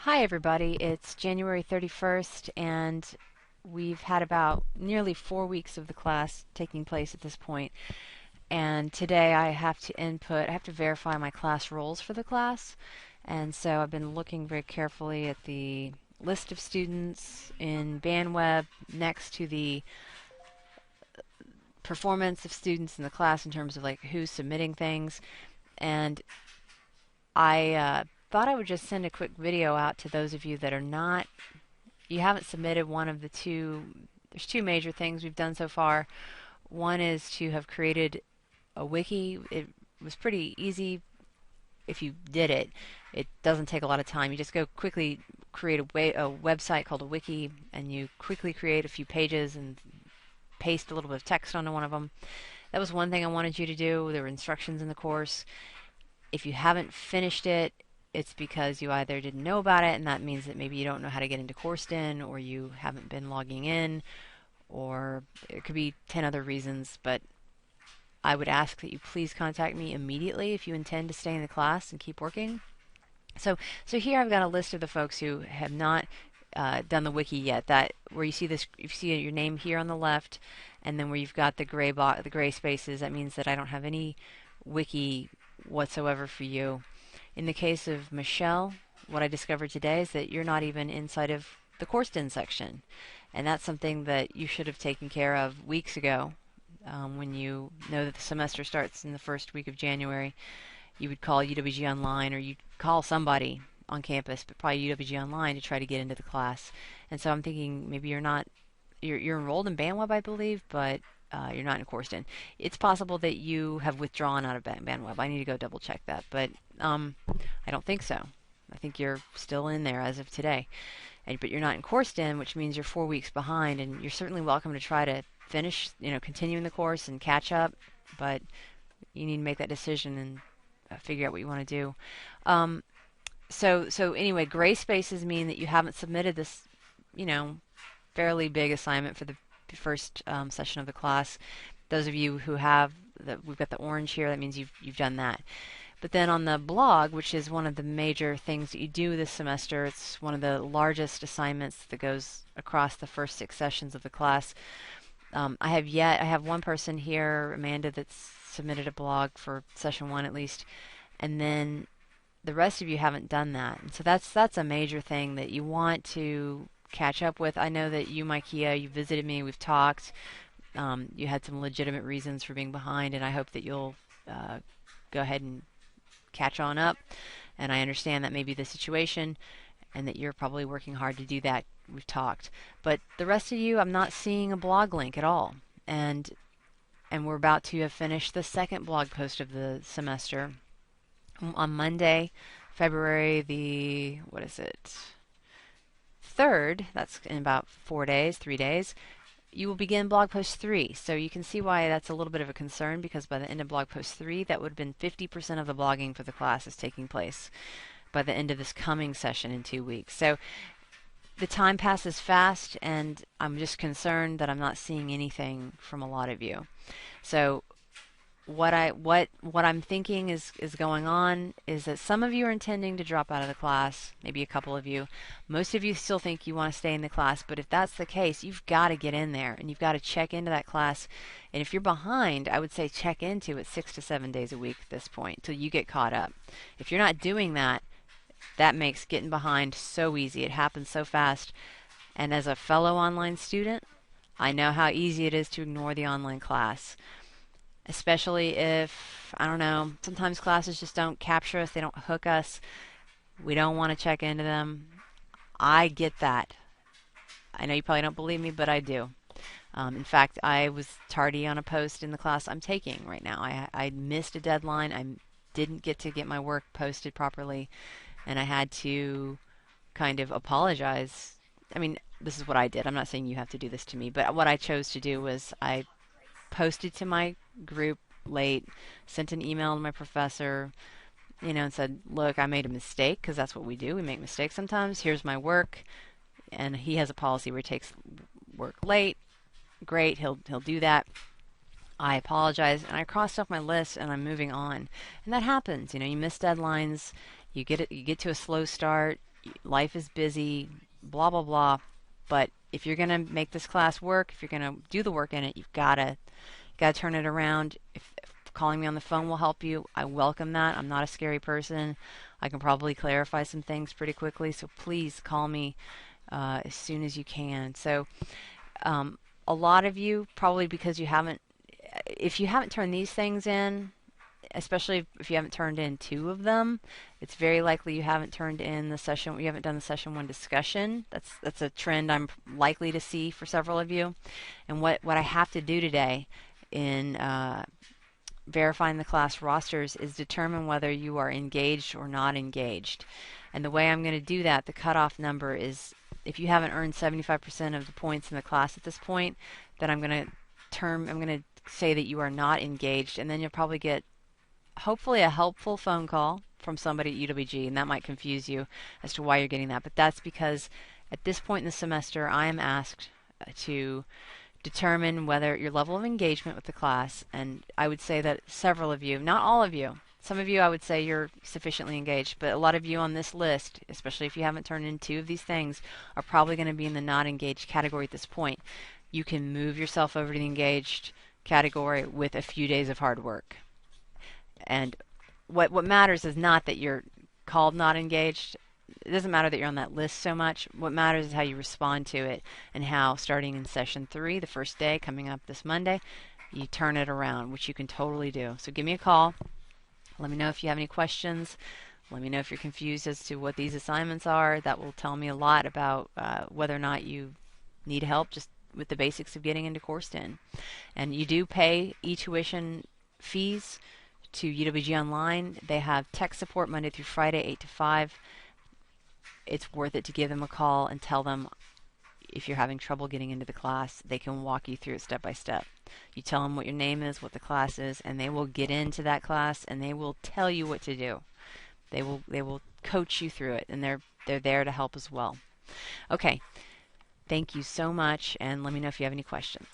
Hi everybody, it's January 31st and we've had about nearly 4 weeks of the class taking place at this point. And today I have to verify my class roles for the class. And so I've been looking very carefully at the list of students in BandWeb next to the performance of students in the class in terms of like who's submitting things. And I thought I would just send a quick video out to those of you that are not you haven't submitted one of the two. There's two major things we've done so far. One is to have created a wiki. It was pretty easy if you did it. It doesn't take a lot of time. You just go quickly create a website called a wiki, and you quickly create a few pages and paste a little bit of text onto one of them. That was one thing I wanted you to do. There were instructions in the course. If you haven't finished it, it's because you either didn't know about it, and that means that maybe you don't know how to get into Courseden, or you haven't been logging in, or it could be 10 other reasons. But I would ask that you please contact me immediately if you intend to stay in the class and keep working. So here I've got a list of the folks who have not done the wiki yet. That where you see this, you see your name here on the left, and then where you've got the gray spaces. That means that I don't have any wiki whatsoever for you. In the case of Michelle, what I discovered today is that you're not even inside of the Courseden section, and that's something that you should have taken care of weeks ago. When you know that the semester starts in the first week of January, you would call UWG Online, or you'd call somebody on campus, but probably UWG Online, to try to get into the class. And so I'm thinking maybe you're enrolled in BandWeb, I believe, but you're not in Courseden. It's possible that you have withdrawn out of BandWeb. I need to go double check that, but I don't think so. I think you're still in there as of today. But you're not in Courseden, which means you're 4 weeks behind, and you're certainly welcome to try to finish, continue in the course and catch up, but you need to make that decision and figure out what you want to do. So anyway, gray spaces mean that you haven't submitted this, fairly big assignment for the first session of the class. Those of you who have, we've got the orange here, that means you've done that. But then on the blog, which is one of the major things that you do this semester, it's one of the largest assignments that goes across the first 6 sessions of the class. I have one person here, Amanda, that's submitted a blog for session 1 at least, and then the rest of you haven't done that. And so that's a major thing that you want to catch up with. I know that you, Micaiah, you visited me, we've talked. You had some legitimate reasons for being behind, and I hope that you'll go ahead and catch on up. And I understand that may be the situation, and that you're probably working hard to do that. We've talked. But the rest of you, I'm not seeing a blog link at all. And we're about to have finished the second blog post of the semester. On Monday, February the, 3rd, that's in about 3 days, you will begin blog post 3. So you can see why that's a little bit of a concern, because by the end of blog post 3, that would have been 50% of the blogging for the class is taking place by the end of this coming session in 2 weeks. So the time passes fast, and I'm just concerned that I'm not seeing anything from a lot of you. So what I'm thinking is going on is that some of you are intending to drop out of the class, maybe a couple of you. Most of you still think you want to stay in the class, but if that's the case, you've got to get in there and you've got to check into that class. And if you're behind, I would say check into it 6 to 7 days a week at this point until you get caught up. If you're not doing that, that makes getting behind so easy. It happens so fast. And as a fellow online student, I know how easy it is to ignore the online class. Especially if, I don't know, sometimes classes just don't capture us, they don't hook us, we don't want to check into them. I get that. I know you probably don't believe me, but I do. In fact, I was tardy on a post in the class I'm taking right now. I missed a deadline, I didn't get to get my work posted properly, and I had to kind of apologize. I mean, this is what I did. I'm not saying you have to do this to me, but what I chose to do was I posted to my group late, sent an email to my professor, and said, look, I made a mistake, because that's what we do. We make mistakes sometimes. Here's my work. And he has a policy where he takes work late. Great, he'll do that. I apologize, and I crossed off my list, and I'm moving on. And that happens. You miss deadlines. You get to a slow start. life is busy, blah, blah, blah. But if you're going to make this class work, if you're going to do the work in it, you've got to turn it around. If calling me on the phone will help you, I welcome that. I'm not a scary person. I can probably clarify some things pretty quickly, so please call me as soon as you can. So a lot of you, probably because if you haven't turned these things in, especially if you haven't turned in 2 of them, it's very likely you haven't turned in you haven't done the session 1 discussion. That's a trend I'm likely to see for several of you. And what I have to do today in verifying the class rosters is determine whether you are engaged or not engaged. And the way I'm going to do that, the cutoff number is if you haven't earned 75% of the points in the class at this point, then I'm going to say that you are not engaged, and then you'll probably get hopefully a helpful phone call from somebody at UWG, and that might confuse you as to why you're getting that. But that's because at this point in the semester, I am asked to determine whether your level of engagement with the class, and I would say that several of you, not all of you, some of you I would say you're sufficiently engaged, but a lot of you on this list, especially if you haven't turned in 2 of these things, are probably going to be in the not engaged category at this point. You can move yourself over to the engaged category with a few days of hard work. And what matters is not that you're called not engaged. It doesn't matter that you're on that list so much. What matters is how you respond to it, and how starting in session 3, the first day coming up this Monday, you turn it around, which you can totally do. So give me a call. Let me know if you have any questions. Let me know if you're confused as to what these assignments are. That will tell me a lot about whether or not you need help just with the basics of getting into CourseDen. And you do pay e-tuition fees to UWG Online. They have tech support Monday through Friday, 8 to 5. It's worth it to give them a call and tell them if you're having trouble getting into the class. They can walk you through it step by step. You tell them what your name is, what the class is, and they will get into that class and they will tell you what to do. They will coach you through it, and they're there to help as well. Okay. Thank you so much, and let me know if you have any questions.